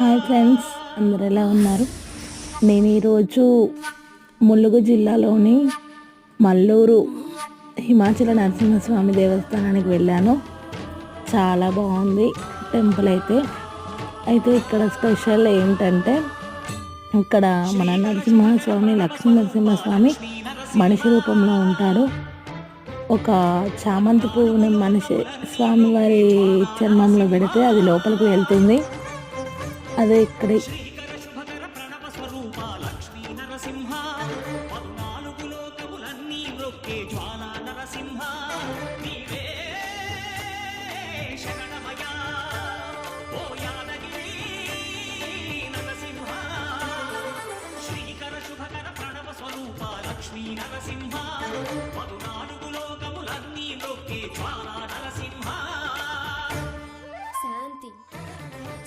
Hi friends, అందరు ఎలా ఉన్నారు? నేను ఈరోజు ములుగు జిల్లాలోని మల్లూరు హిమాచల నరసింహస్వామి దేవస్థానానికి వెళ్ళాను. చాలా బాగుంది టెంపుల్ అయితే ఇక్కడ స్పెషల్ ఏంటంటే, ఇక్కడ మన నరసింహస్వామి, లక్ష్మీ నరసింహస్వామి మనిషి రూపంలో ఉంటాడు. ఒక చామంతి పువ్వుని మనిషి స్వామివారి చర్మంలో పెడితే అది లోపలికి వెళ్తుంది. అదే ఇక్కడ